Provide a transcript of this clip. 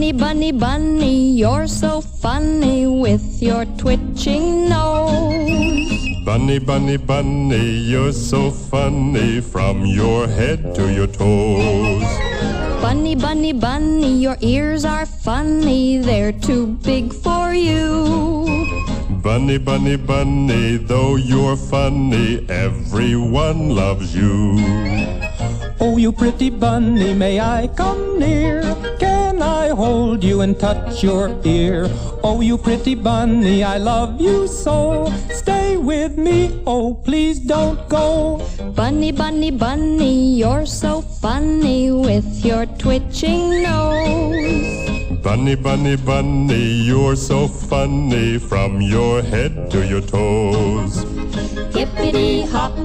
Bunny, bunny, bunny, you're so funny with your twitching nose. Bunny, bunny, bunny, you're so funny from your head to your toes. Bunny, bunny, bunny, your ears are funny, they're too big for you. Bunny, bunny, bunny, though you're funny, everyone loves you. Oh, you pretty bunny, may I come near? Can I hold you and touch your ear? Oh, you pretty bunny, I love you so. Stay with me, oh, please don't go. Bunny, bunny, bunny, you're so funny with your twitching nose. Bunny, bunny, bunny, you're so funny from your head to your toes. Hippity hop hop.